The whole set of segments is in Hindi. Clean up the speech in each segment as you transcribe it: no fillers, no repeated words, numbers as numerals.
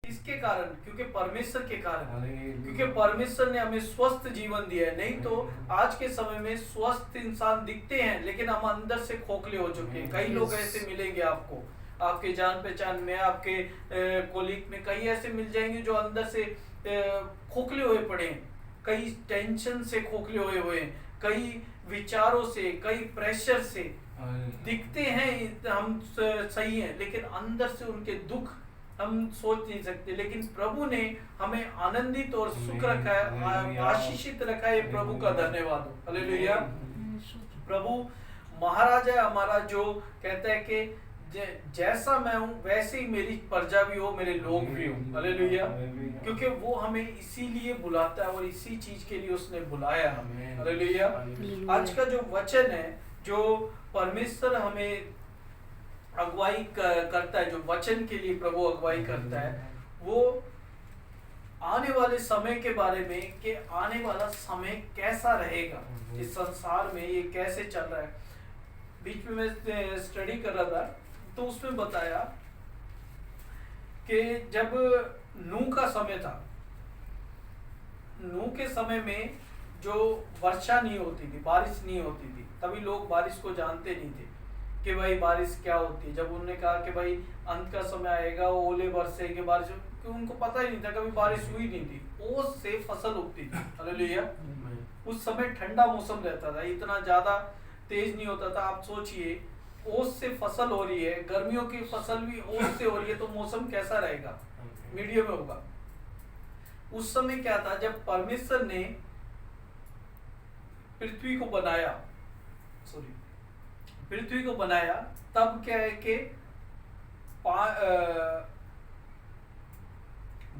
इसके कारण, क्योंकि परमेश्वर के कारण, क्योंकि परमेश्वर ने हमें स्वस्थ जीवन दिया है। नहीं तो आज के समय में स्वस्थ इंसान दिखते हैं लेकिन हम अंदर से खोखले हो चुके हैं। कई लोग ऐसे मिलेंगे आपको, आपके जान पहचान में, आपके कोलीग में कई ऐसे मिल जाएंगे जो अंदर से खोखले हुए पड़े हैं, कई टेंशन से खोखले हुए हैं, कई विचारों से, कई प्रेशर से दिखते हैं हम सही हैं, लेकिन अंदर से उनके दुख हम सोच नहीं सकते। लेकिन प्रभु ने हमें आनंदित और सुख रखा है, आशीषित रखा है। प्रभु का धन्यवाद हो, हालेलुया। प्रभु महाराज है हमारा, जो कहता है कि जैसा मैं हूँ वैसे ही मेरी प्रजा भी हो, मेरे लोग भी हो, हालेलुया। क्योंकि वो हमें इसीलिए बुलाता है और इसी चीज के लिए उसने बुलाया हमें, हालेलुया। आज का जो वचन है, जो परमेश्वर हमें अगुवाई करता है, जो वचन के लिए प्रभु अगुवाई करता है, वो आने वाले समय के बारे में, कि आने वाला समय कैसा रहेगा, इस संसार में ये कैसे चल रहा है। बीच में मैं स्टडी कर रहा था तो उसमें बताया कि जब नूह का समय था, नूह के समय में जो वर्षा नहीं होती थी, बारिश नहीं होती थी, तभी लोग बारिश को जानते नहीं थे कि भाई बारिश क्या होती है। जब उन्होंने कहा कि भाई अंत का समय आएगा, ओले बरसेंगे, बारिश, क्योंकि उनको पता ही नहीं था, कभी बारिश हुई नहीं थी। ओस से फसल उगती थी, हालेलुया। उस समय ठंडा मौसम रहता था, इतना ज्यादा तेज नहीं होता था। आप सोचिए, ओस से फसल हो रही है, गर्मियों की फसल भी ओस से हो रही है, तो मौसम कैसा रहेगा? मीडियम में होगा। उस समय क्या था, जब परमेश्वर ने पृथ्वी को बनाया, पृथ्वी को बनाया, तब क्या है कि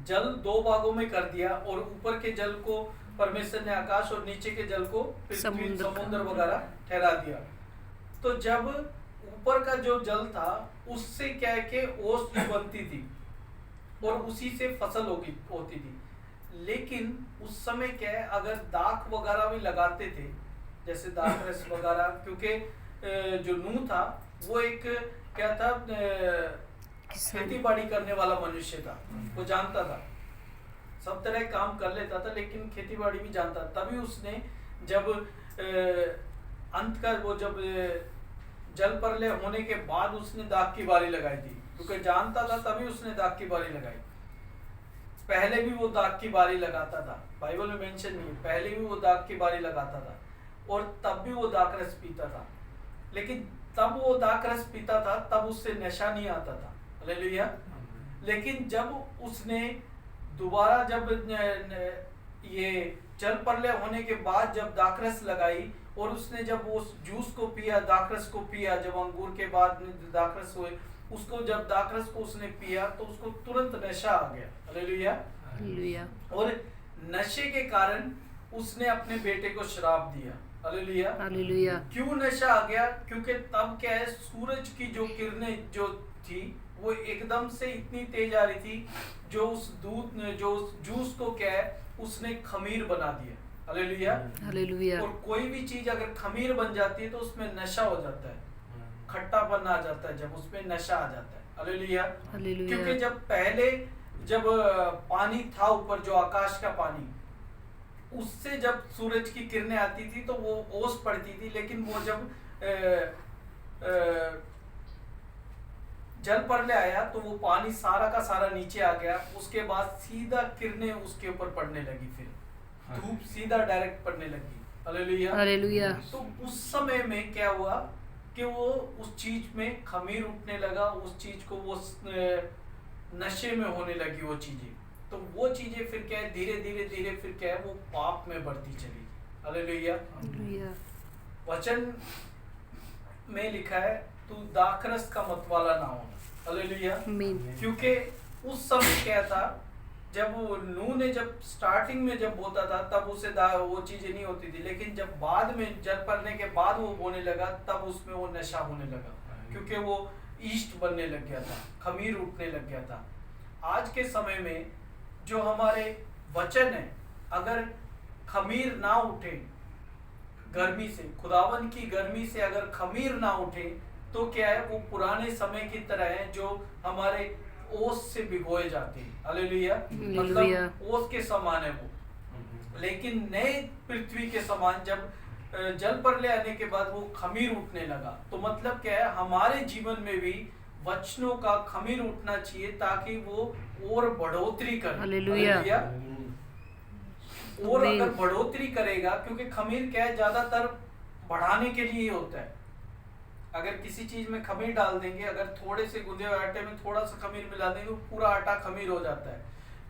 जल दो भागों में कर दिया, और ऊपर के जल को परमेश्वर ने आकाश और नीचे के जल को पृथ्वी, समुद्र वगैरह ठहरा दिया। तो जब ऊपर का जो जल था उससे क्या है कि ओस बनती थी और उसी से फसल होती थी। लेकिन उस समय क्या है, अगर दाख वगैरह भी लगाते थे, जैसे दाख रस वगैरह, क्योंकि जो नूह था वो एक क्या था, खेती बाड़ी करने वाला मनुष्य था। वो जानता था, सब तरह काम कर लेता था, लेकिन खेती बाड़ी भी जानता था। तभी उसने जब अंत का वो जब जल प्रलय होने के बाद उसने दाख की बारी लगाई थी, क्योंकि जानता था, तभी उसने दाख की बारी लगाई। पहले भी वो दाख की बारी लगाता था, बाइबल में मेंशन नहीं है, पहले भी वो दाख की बारी लगाता था, और तब भी वो दाख रस पीता था। लेकिन तब वो दाख रस पीता था, तब उससे नशा नहीं आता था, हालेलुया। लेकिन जब उसने दोबारा, जब ये जल प्रलय होने के बाद जब दाखरस लगाई, और उसने जब वो जूस को पिया, दाखरस को पिया, जब अंगूर के बाद दाखरस हुए, उसको जब दाखरस को उसने पिया तो उसको तुरंत नशा आ गया, हालेलुया, हालेलुया। और नशे के कारण उसने अपने बेटे को श्राप दिया, हालेलुया, हालेलुया। क्यों नशा आ गया? क्योंकि तब क्या है, सूरज की जो किरणें जो थी वो एकदम से इतनी तेज आ रही थी, जो उस दूध, जो उस जूस को क्या है, उसने खमीर बना दिया, हालेलुया, हालेलुया। और कोई भी चीज अगर खमीर बन जाती है तो उसमें नशा हो जाता है, खट्टापन आ जाता है, जब उसमें नशा आ जाता है, हालेलुया, हालेलुया। क्योंकि जब पहले जब पानी था ऊपर, जो आकाश का पानी, उससे जब सूरज की किरणें आती थी तो वो ओस पड़ती थी। लेकिन वो जब जल प्रलय आया तो वो पानी सारा का सारा नीचे आ गया। उसके बाद सीधा किरणें उसके ऊपर पड़ने लगी, फिर धूप सीधा डायरेक्ट पड़ने लगी, हालेलुया, हालेलुया। तो उस समय में क्या हुआ कि वो उस चीज में खमीर उठने लगा, उस चीज को वो नशे में होने लगी वो चीजें। तो वो चीजें फिर क्या है, धीरे धीरे धीरे फिर क्या है, वो पाप में बढ़ती चली, हालेलुया। वचन में लिखा है, तू दाखरस का मतवाला ना होना, हालेलुया। क्योंकि उस समय क्या था, जब नूह ने जब स्टार्टिंग में जब बोता था तब उसे वो चीजें नहीं होती थी, लेकिन जब बाद में जल पड़ने के बाद वो बोने लगा, तब उसमें वो नशा होने लगा, क्योंकि वो ईस्ट बनने लग गया था, खमीर उठने लग गया था। आज के समय में जो हमारे वचन है, अगर खमीर ना उठे गर्मी से, खुदावन की गर्मी से अगर खमीर ना उठे, तो क्या है, वो पुराने समय की तरह है, जो हमारे ओस से भिगोए जाते हैं। हालेलुया। हालेलुया। मतलब ओस के समान है वो। लेकिन नए पृथ्वी के समान जब जल प्रलय आने के बाद वो खमीर उठने लगा, तो मतलब क्या है, हमारे जीवन में भी वचनों का खमीर उठना चाहिए ताकि वो और बढ़ोतरी करे। हालेलुया। हालेलुया। और आमीन। अगर बढ़ोतरी करेगा, क्योंकि खमीर क्या है, ज्यादातर बढ़ाने के लिए ही होता है। अगर किसी चीज में खमीर डाल देंगे, अगर थोड़े से गुंदे हुए आटे में थोड़ा सा खमीर मिला देंगे तो पूरा आटा खमीर हो जाता है।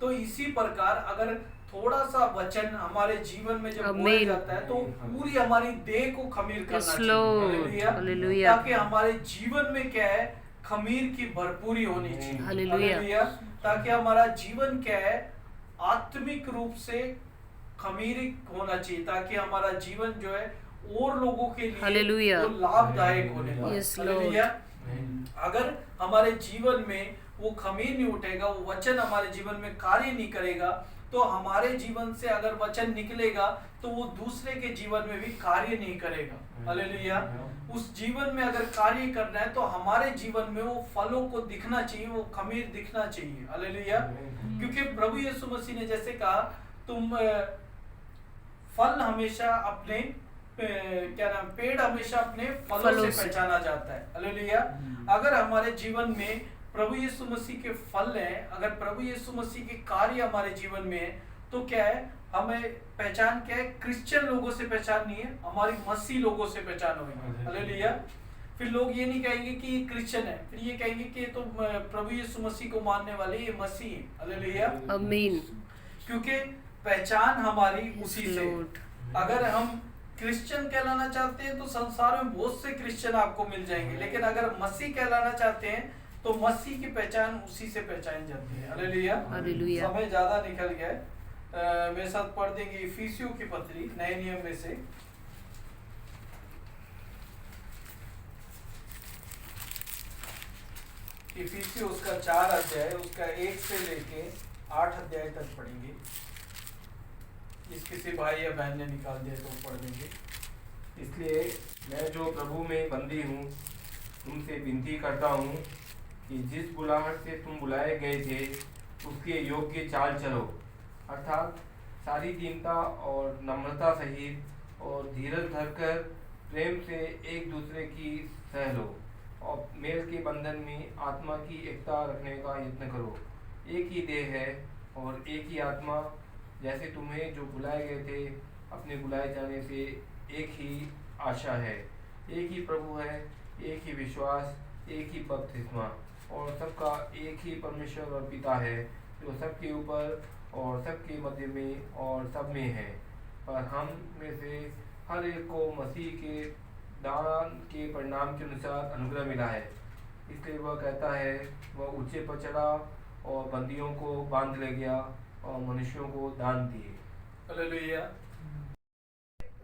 तो इसी प्रकार अगर थोड़ा सा वचन हमारे जीवन में जब बोया आमीन। जाता है तो पूरी हमारी देह को खमीर करना यस चाहिए। लॉर्ड। हालेलुया। हालेलुया। ताकि हमारे जीवन में क्या है, खमीर की भरपूरी होनी चाहिए। हालेलुया। हालेलुया। ताकि हमारा जीवन क्या है, आत्मिक रूप से खमीरिक होना चाहिए, ताकि हमारा जीवन जो है और लोगों के लिए हालेलुया। वो लाभदायक होने पाए। Yes hallelujah. Amen. अगर हमारे जीवन में वो खमीर नहीं उठेगा, वो वचन हमारे जीवन में कार्य नहीं करेगा, तो हमारे जीवन से अगर वचन निकलेगा तो वो दूसरे के जीवन में भी कार्य नहीं करेगा। हालेलुया। उस जीवन में अगर कार्य करना है तो हमारे जीवन में वो फलों को दिखना चाहिए, वो खमीर दिखना चाहिए। हालेलुया। क्योंकि प्रभु यीशु मसीह ने जैसे कहा, तुम फल हमेशा अपने क्या नाम, पेड़ हमेशा अपने फलों से पहचाना जाता है। हालेलुया। अगर हमारे जीवन में प्रभु यीशु मसीह के फल हैं, अगर प्रभु यीशु मसीह के कार्य हमारे जीवन में है, तो क्या है, हमें पहचान क्या है, क्रिश्चियन लोगों से पहचान नहीं है, हमारी मसीह लोगों से पहचान होगी। हालेलुया। फिर लोग ये नहीं कहेंगे कि ये क्रिश्चियन है, फिर ये कहेंगे कि ये तो प्रभु यीशु मसीह को मानने वाले, ये मसीह है। हालेलुया। आमीन। क्योंकि पहचान हमारी उसी से। अगर हम क्रिश्चियन कहलाना चाहते हैं तो संसार में बहुत से क्रिश्चियन आपको मिल जाएंगे, लेकिन अगर मसीह कहलाना चाहते हैं तो मसीह की पहचान उसी से पहचानी जाती है। हालेलुया। हालेलुया। समय ज्यादा निकल गया है। मेरे साथ पढ़ देंगे इफिसियों की पत्री, नए नियम में से। इफिसियों उसका 4 अध्याय, उसका 1 से लेके 8 अध्याय तक पढ़ेंगे। जिस किसी भाई या बहन ने निकाल दिया तो पढ़ देंगे। इसलिए मैं जो प्रभु में बंदी हूँ, तुमसे विनती करता हूँ कि जिस बुलाहट से तुम बुलाए गए थे उसके योग्य चाल चलो, अर्थात सारी दीनता और नम्रता सहित और धीरज धरकर प्रेम से एक दूसरे की सह लो और मेल के बंधन में आत्मा की एकता रखने का यत्न करो। एक ही देह है और एक ही आत्मा, जैसे तुम्हें जो बुलाए गए थे अपने बुलाए जाने से एक ही आशा है, एक ही प्रभु है, एक ही विश्वास, एक ही बपतिस्मा और सबका एक ही परमेश्वर और पिता है, जो सबके ऊपर और सबके मध्य में और सब में है। पर हम में से हर एक को मसीह के दान के परिणाम के अनुसार अनुग्रह मिला है। इसलिए वह कहता है, वह ऊंचे पर चढ़ा और बंदियों को बांध ले गया और मनुष्यों को दान दिए। हालेलुया।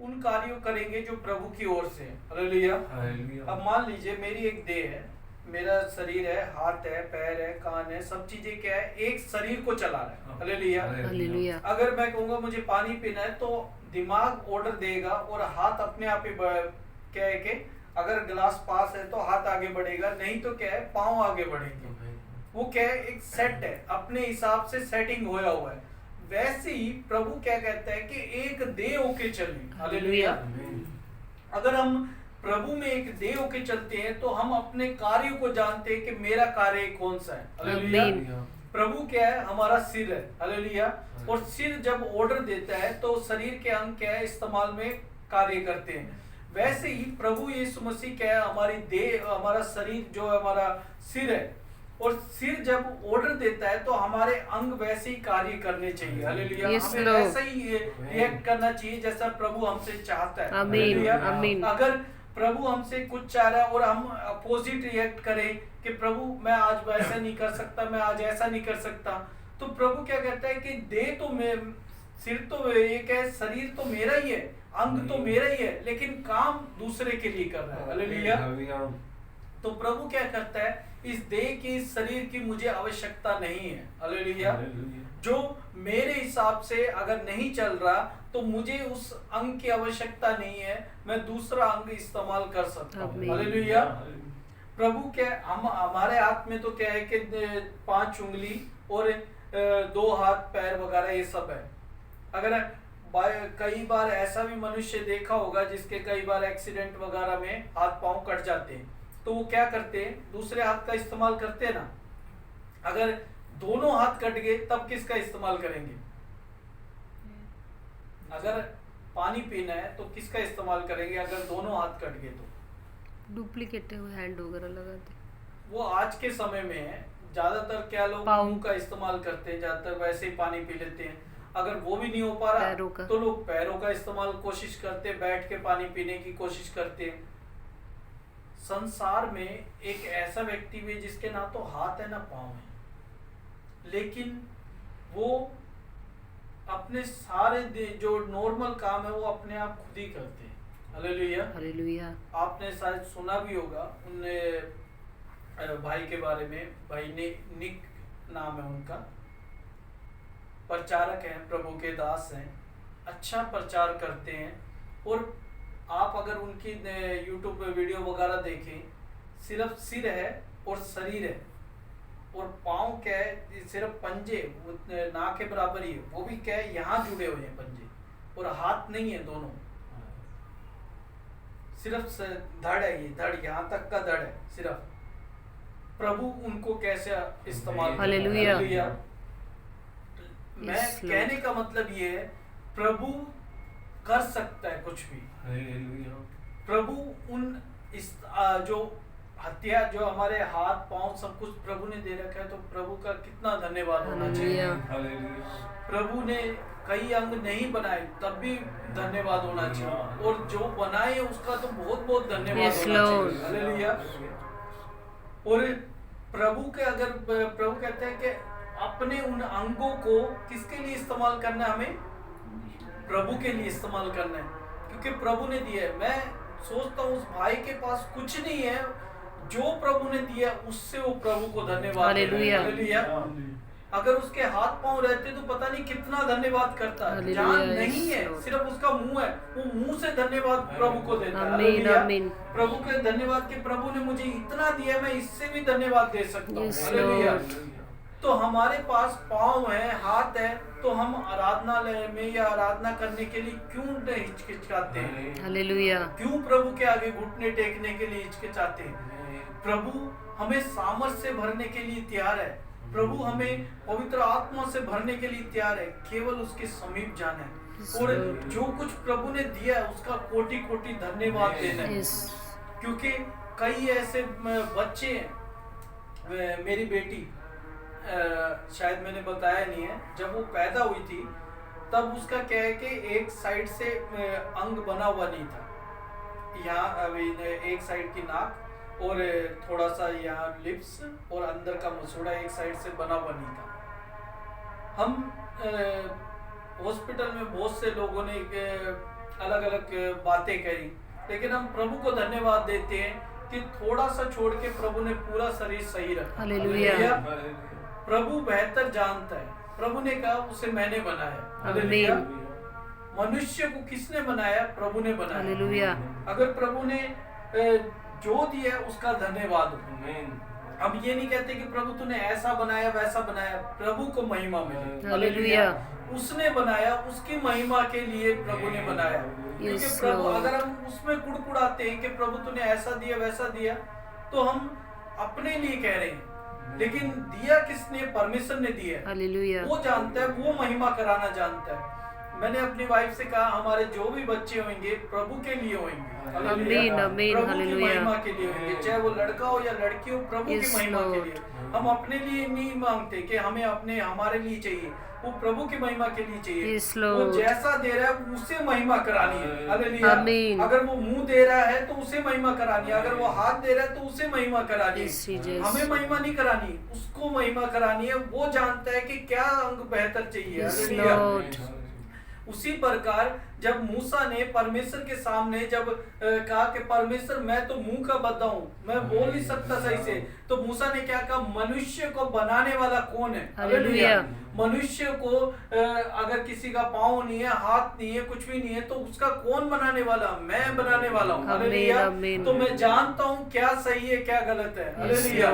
उन कार्यों करेंगे जो प्रभु की ओर से। हालेलुया। अब मान लीजिए मेरी एक देह है, मेरा शरीर है, हाथ है, पैर है, कान है, सब चीजें क्या है, एक शरीर को चला रहा है। हालेलुया। हालेलुया। अगर मैं कहूँगा मुझे पानी पीना है तो दिमाग ऑर्डर देगा और हाथ अपने आप ही क्या है कि अगर गिलास पास है तो हाथ आगे बढ़ेगा, नहीं तो क्या है, पांव आगे बढ़ेंगे। वो क्या है, एक सेट है, अपने हिसाब से सेटिंग होया हुआ है। वैसे ही प्रभु क्या कहता है कि एक देह होके चलिए। हालेलुया। अगर हम प्रभु में एक देह होके चलते हैं तो हम अपने कार्य को जानते हैं कि मेरा कार्य कौन सा है। हालेलुया। प्रभु क्या है, हमारा सिर है। हालेलुया। और सिर जब ऑर्डर देता है तो शरीर के अंग क्या है, इस्तेमाल में कार्य करते हैं। वैसे ही प्रभु यीशु मसीह क्या है, हमारी देह, हमारा शरीर जो है, हमारा सिर है, और सिर जब ऑर्डर देता है तो हमारे अंग वैसे ही कार्य करने चाहिए। हालेलुया। हमें वैसा ही रिएक्ट करना चाहिए जैसा प्रभु हमसे चाहता है। आमीन। अगर प्रभु हमसे कुछ चाह रहा है और हम अपोजिट रिएक्ट करें कि प्रभु मैं आज वैसा नहीं कर सकता, मैं आज ऐसा नहीं कर सकता, तो प्रभु क्या कहता है कि देह तो सिर तो ये क्या है, शरीर तो मेरा ही है, अंग तो मेरा ही है, लेकिन काम दूसरे के लिए कर रहा है। हालेलुया। तो प्रभु क्या करता है, इस देह की, इस शरीर की मुझे आवश्यकता नहीं है। हालेलुया। जो मेरे हिसाब से अगर नहीं चल रहा तो मुझे उस अंग की आवश्यकता नहीं है, मैं दूसरा अंग इस्तेमाल कर सकता हूँ। हालेलुया। प्रभु क्या हम हमारे हाथ में तो क्या है कि 5 उंगली और 2 हाथ पैर वगैरह ये सब है। अगर कई बार ऐसा भी मनुष्य देखा होगा जिसके कई बार एक्सीडेंट वगैरह में हाथ पांव कट जाते हैं, तो वो क्या करते हैं, दूसरे हाथ का इस्तेमाल करते हैं ना। अगर दोनों हाथ कट गए तब किसका इस्तेमाल करेंगे? अगर पानी पीना है तो किसका इस्तेमाल करेंगे अगर दोनों हाथ कट गए? तो डुप्लीकेट हैंड वगैरह लगाते। वो आज के समय में है, ज्यादातर क्या लोग मुंह का इस्तेमाल करते हैं, ज्यादातर वैसे ही पानी पी लेते हैं। अगर वो भी नहीं हो पा रहा तो लोग पैरों का इस्तेमाल कोशिश करते हैं, बैठ के पानी पीने की कोशिश करते हैं। संसार में एक ऐसा व्यक्ति भी जिसके ना तो हाथ है ना पांव है, लेकिन वो अपने सारे जो नॉर्मल काम है वो अपने आप खुद ही करते हैं। Hallelujah hallelujah. आपने शायद सुना भी होगा उनने भाई के बारे में, भाई ने निक नाम है उनका, प्रचारक हैं, प्रभु के दास हैं, अच्छा प्रचार करते हैं। और आप अगर उनकी यूट्यूब पे वीडियो वगैरह देखें, सिर्फ सिर है और शरीर है और पाँव क्या है, सिर्फ पंजे नाक के बराबर ही है, वो भी क्या है यहाँ जुड़े हुए हैं पंजे, और हाथ नहीं है दोनों, सिर्फ धड़ है, ये धड़ यहाँ तक का धड़ है सिर्फ। प्रभु उनको कैसे इस्तेमाल करता है। हालेलुया। मैं कहने का मतलब ये है, प्रभु कर सकता है कुछ भी। प्रभु उन जो हत्या जो हमारे हाथ पांव सब कुछ प्रभु ने दे रखा है, तो प्रभु का कितना धन्यवाद होना चाहिए। प्रभु ने कई अंग नहीं बनाए तब भी धन्यवाद होना चाहिए, और जो बनाए उसका तो बहुत बहुत धन्यवाद होना चाहिए। हालेलुया। और प्रभु के अगर प्रभु कहते हैं कि अपने उन अंगों को किसके लिए इस्तेमाल करना है, हमें प्रभु के लिए इस्तेमाल करना है, क्योंकि प्रभु ने दिया है। मैं सोचता हूँ उस भाई के पास कुछ नहीं है, जो प्रभु ने दिया उससे वो प्रभु को धन्यवाद। हालेलुया। अगर उसके हाथ पांव रहते तो पता नहीं कितना धन्यवाद करता है। जहाँ नहीं है, सिर्फ उसका मुंह है, वो मुंह से धन्यवाद प्रभु को देता है। हालेलुया। प्रभु के धन्यवाद के प्रभु ने मुझे इतना दिया, मैं इससे भी धन्यवाद दे सकता हूँ। हालेलुया। तो हमारे पास पाँव है, हाथ है, तो हम आराधनालय में या आराधना करने के लिए क्यों नहीं हिचकिचाते हैं? हालेलुया। क्यों प्रभु के आगे घुटने टेकने के लिए हिचकिचाते हैं? प्रभु हमें सामर्थ से भरने के लिए तैयार है, प्रभु हमें पवित्र आत्मा से भरने के लिए तैयार है, केवल उसके समीप जाना है और जो कुछ प्रभु ने दिया है उसका कोटि कोटि धन्यवाद देना है। क्योंकि कई ऐसे बच्चे हैं, मेरी बेटी शायद मैंने बताया नहीं है, जब वो पैदा हुई थी तब उसका क्या है कि एक साइड से अंग बना हुआ नहीं था, यहाँ एक साइड की नाक और थोड़ा सा यहाँ लिप्स और अंदर का मसूड़ा एक साइड से बना हुआ नहीं था। हम हॉस्पिटल में बहुत से लोगों ने अलग अलग बातें करी, लेकिन हम प्रभु को धन्यवाद देते हैं कि थोड़ा सा छोड़ के प्रभु ने पूरा शरीर सही रखा। हालेलुया। प्रभु बेहतर जानता है, प्रभु ने कहा उसे मैंने बनाया। हालेलुया। मनुष्य को किसने बनाया? प्रभु ने बनाया। हालेलुया। अगर प्रभु ने जो दिया उसका धन्यवाद हो। हम ये नहीं कहते कि प्रभु तूने ऐसा बनाया वैसा बनाया, प्रभु को महिमा मिले। हालेलुया। उसने बनाया, उसकी महिमा के लिए प्रभु ने बनाया। क्योंकि प्रभु अगर हम उसमें कुड़कुड़ाते हैं कि प्रभु तूने ऐसा दिया वैसा दिया, तो हम अपने लिए कह रहे हैं, लेकिन दिया किसने? परमेश्वर ने दिया। हालेलुया। वो जानता है, वो महिमा कराना जानता है। मैंने अपनी वाइफ से कहा हमारे जो भी बच्चे होंगे प्रभु के लिए होंगे। आमीन आमीन। प्रभु की महिमा के लिए होंगे, चाहे वो लड़का हो या लड़की हो, प्रभु की महिमा के लिए। हम अपने लिए नहीं मांगते कि हमें अपने हमारे लिए चाहिए, वो प्रभु की महिमा के लिए चाहिए। वो जैसा दे रहा है उसे महिमा करानी है। हालेलुया। अगर वो मुंह दे रहा है तो उसे महिमा करानी है, अगर वो हाथ दे रहा है तो उसे महिमा करानी है। हमें महिमा नहीं करानी, उसको महिमा करानी है। वो जानता है कि क्या अंग बेहतर चाहिए। हालेलुया। उसी प्रकार जब मूसा ने परमेश्वर के सामने जब कहा कि परमेश्वर मैं तो मुंह का बद्दा हूँ, मैं बोल नहीं सकता सही से, तो मूसा ने क्या कहा, मनुष्य को बनाने वाला कौन है? हालेलुया। मनुष्य को अगर किसी का पाँव नहीं है, हाथ नहीं है, कुछ भी नहीं है, तो उसका कौन बनाने वाला? मैं बनाने वाला हूँ। हालेलुया। आमीन। तो मैं जानता हूँ क्या सही है क्या गलत है। हालेलुया।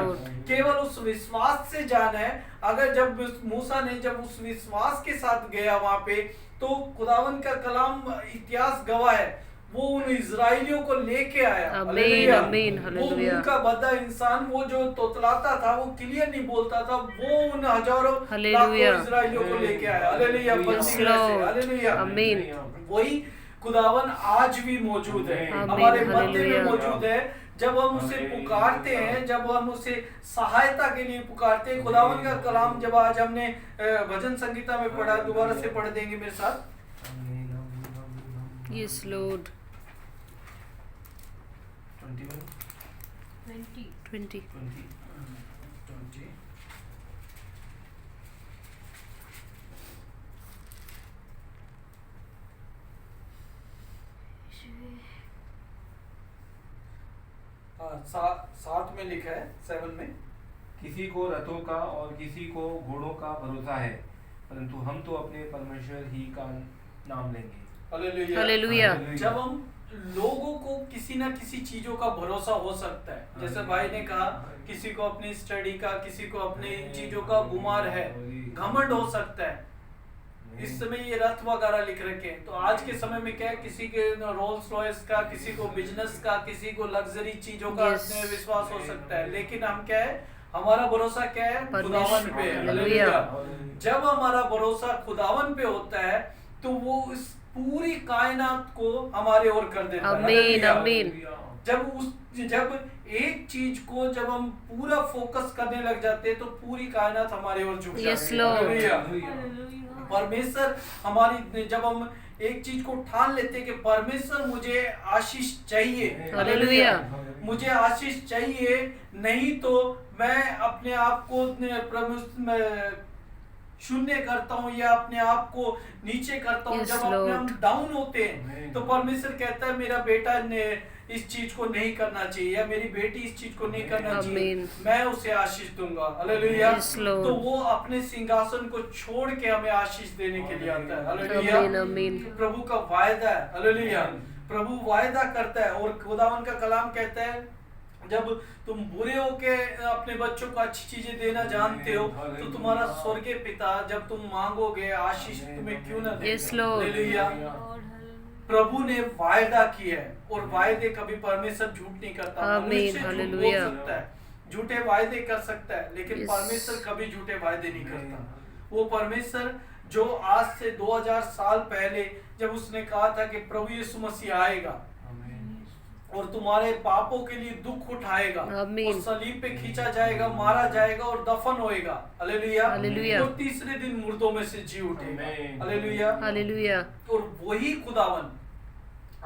केवल उस विश्वास से जाना है। अगर जब मूसा ने जब उस विश्वास के साथ गया वहां पे, तो खुदावन का कलाम इतिहास गवाह है, वो उन इजराइलियों को लेके आया। आमीन, हालेलुया। आमीन, वो हालेलुया। मुंह का बद्दा इंसान, वो जो तोतलाता था, वो क्लियर नहीं बोलता था, वो उन हजारों हालेलुया। लाखों इजराइलियों को लेके आया। हालेलुया। Yes, बंदी गृह से। Lord. हालेलुया। आमीन। वही खुदावन आज भी मौजूद है, आमीन, हमारे मध्य में हालेलुया। मौजूद है। जब हम उसे पुकारते हैं, जब हम उसे सहायता के लिए पुकारते हैं, खुदावन का कलाम जब आज हमने भजन संगीता में पढ़ा, दोबारा से पढ़ देंगे मेरे साथ। Yes Lord. 20 सात में लिखा है, 7 में। किसी को रथों का और किसी को घोड़ों का भरोसा है, परंतु हम तो अपने परमेश्वर ही का नाम लेंगे। हालेलुया। हालेलुया। जब हम लोगों को किसी ना किसी चीजों का भरोसा हो सकता है, जैसे भाई ने कहा, किसी को अपनी स्टडी का, किसी को अपनी चीजों का गुमार है, घमंड हो सकता है। इस समय ये रथ वगैरह लिख रखे हैं, तो आज के समय में क्या है, किसी के रोल्स रॉयस का, किसी को बिजनेस का, किसी को लग्जरी चीजों का Yes. विश्वास हो सकता है, लेकिन हम क्या है, हमारा भरोसा क्या है? परमेश्वर खुदावन पे। पे। हालेलुया। जब हमारा भरोसा खुदावन पे होता है, तो वो इस पूरी कायनात को हमारे ओर कर देता है। आमीन, हालेलुया। आमीन। जब एक चीज को जब हम पूरा फोकस करने लग जाते हैं, तो पूरी कायनात हमारे ओर झुक Yes, जाती है। Lord. हालेलुया। परमेश्वर हमारी, जब हम एक चीज को ठान लेते हैं कि परमेश्वर मुझे आशीष चाहिए, हालेलुया। मुझे आशीष चाहिए, नहीं तो मैं अपने आप को शून्य करता हूँ या अपने आप को नीचे करता हूँ। Yes, जब अपने हम Lord. डाउन होते हैं, तो परमेश्वर कहता है मेरा बेटा ने इस चीज को नहीं करना चाहिए, या मेरी बेटी इस चीज को नहीं करना चाहिए, आमीन। मैं उसे आशीष दूंगा। हालेलुया। Yes, Lord. तो वो अपने सिंहासन को छोड़ के हमें आशीष देने के लिए आता है। हालेलुया। आमीन, आमीन। प्रभु का वायदा है। हालेलुया। प्रभु वायदा करता है, और खुदावन का कलाम कहता है, जब तुम बुरे हो के अपने बच्चों को अच्छी चीजें देना जानते हो, तो तुम्हारा स्वर्गीय पिता जब तुम मांगोगे आशीष तुम्हें क्यों ना दे। Yes, Lord. हालेलुया। प्रभु ने वायदा किया है, और वायदे कभी परमेश्वर झूठ नहीं करता। आमीन, मनुष्य झूठ बोल हालेलुया। सकता है, झूठे वायदे कर सकता है, लेकिन Yes. परमेश्वर कभी झूठे वायदे नहीं करता। वो परमेश्वर जो आज से 2000 साल पहले जब उसने कहा था कि प्रभु यीशु मसीह आएगा और तुम्हारे पापों के लिए दुख उठाएगा, आमीन। और सलीब पे खींचा जाएगा, मारा जाएगा और दफन होएगा। हालेलुया। हालेलुया। और तीसरे दिन मुर्दों में से जी उठेगा। आमीन। हालेलुया। हालेलुया। और वही खुदावन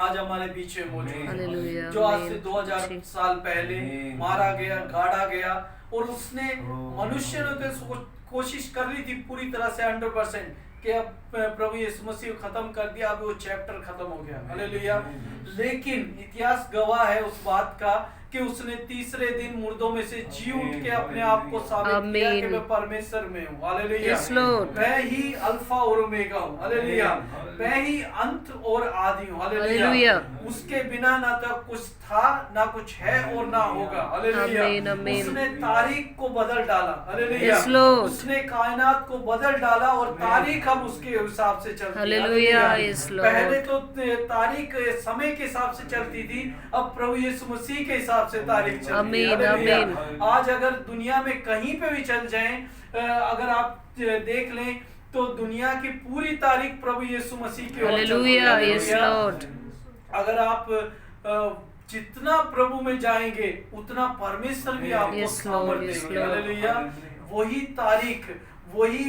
आज हमारे बीच में मौजूद है, हालेलुया। जो आज से आमीन। 2000 साल पहले आमीन। मारा गया, गाड़ा गया, और उसने ओ। मनुष्य ने तो कोशिश कर ली थी पूरी तरह से 100% कि अब प्रभु यीशु मसीह खत्म कर दिया, अब वो चैप्टर खत्म हो गया। हालेलुया। लेकिन इतिहास गवाह है उस बात का कि उसने तीसरे दिन मुर्दों में से जी उठ के अपने आप को साबित किया कि आमीन। मैं परमेश्वर में हूँ। हालेलुया। Yes, Lord. मैं ही अल्फा और ओमेगा हूँ। हालेलुया। मैं ही अंत और आदि हूँ। हालेलुया। हालेलुया। उसके बिना ना तो कुछ था, ना कुछ है, और ना होगा। हालेलुया। आमीन, आमीन। उसने तारीख को बदल डाला। हालेलुया। Yes, Lord. उसने कायनात को बदल डाला, और तारीख अब उसके हिसाब से चलती है। हालेलुया। हालेलुया। Yes, Lord. पहले तो तारीख समय के हिसाब से चलती थी, अब प्रभु यीशु मसीह के हिसाब से तारीख चलती है। आमीन, हालेलुया। आमीन। आज अगर दुनिया में कहीं पे भी चल जाएं, अगर आप देख लें, तो दुनिया की पूरी तारीख प्रभु यीशु मसीह की ओर चलती है। हालेलुया। Yes hallelujah. लॉर्ड। अगर आप जितना प्रभु में जाएंगे, उतना परमेश्वर भी आपको Yes, Lord, सामर्थ्य yes, देंगे। Lord. हालेलुया। वही तारीख, वही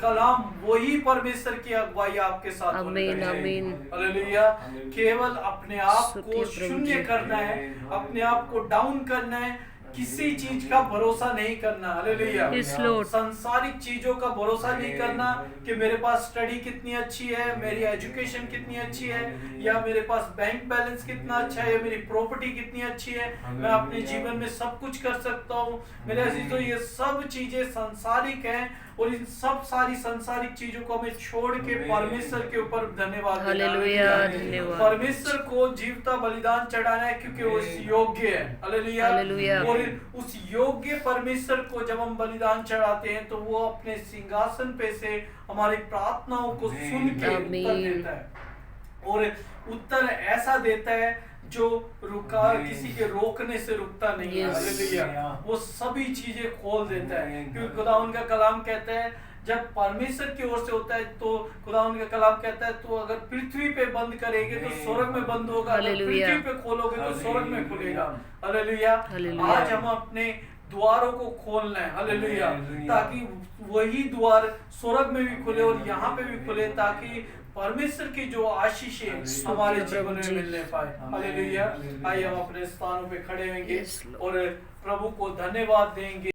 कलाम, वही परमेश्वर की अगुवाई आपके साथ होने आमीन, लगे। आमीन। हालेलुया। केवल अपने आप को स्तुति प्रभु शून्य जी। करना है, अपने आप को डाउन करना है, किसी चीज का भरोसा नहीं करना। हालेलुया। Yes, Lord. सांसारिक चीजों का भरोसा नहीं करना कि मेरे पास स्टडी कितनी अच्छी है, मेरी एजुकेशन कितनी अच्छी है, या मेरे पास बैंक बैलेंस कितना अच्छा है, या मेरी प्रॉपर्टी कितनी अच्छी है, मैं अपने जीवन में सब कुछ कर सकता हूँ। मेरे अजीजों, ये सब चीजें सांसारिक हैं और इन सब सारी सांसारिक चीजों को हमें छोड़ के परमेश्वर के ऊपर धन्यवाद देना है। हालेलुया, धन्यवाद। परमेश्वर को जीवता बलिदान चढ़ाना है क्योंकि वो योग्य है। हालेलुया। हालेलुया। और उस योग्य परमेश्वर को जब हम बलिदान चढ़ाते हैं तो वो अपने सिंहासन पे से हमारी प्रार्थनाओं को सुन के उत्तर देता है, और उत्तर ऐसा देता है जो किसी के रोकने से रुकता नहीं है। Yes. हालेलुया। वो सभी चीजें खोल देता है, क्योंकि खुदावंद का कलाम कहता है जब परमेश्वर की ओर से होता है तो खुदावंद का कलाम कहता है तो अगर पृथ्वी पे बंद करेंगे तो स्वर्ग में बंद होगा, अगर हालेलुया। पृथ्वी पे खोलोगे तो स्वर्ग में खुलेगा। हालेलुया। हालेलुया। आज हम अपने द्वारों को खोलना है। हालेलुया। हालेलुया। ताकि वही द्वार स्वर्ग में भी खुले और यहाँ पे भी खुले, ताकि परमेश्वर की जो आशीषें हमारे जीवन में मिलने पाए। हालेलुया। आइए हम अपने स्थानों पे खड़े होंगे Yes, Lord. और प्रभु को धन्यवाद देंगे।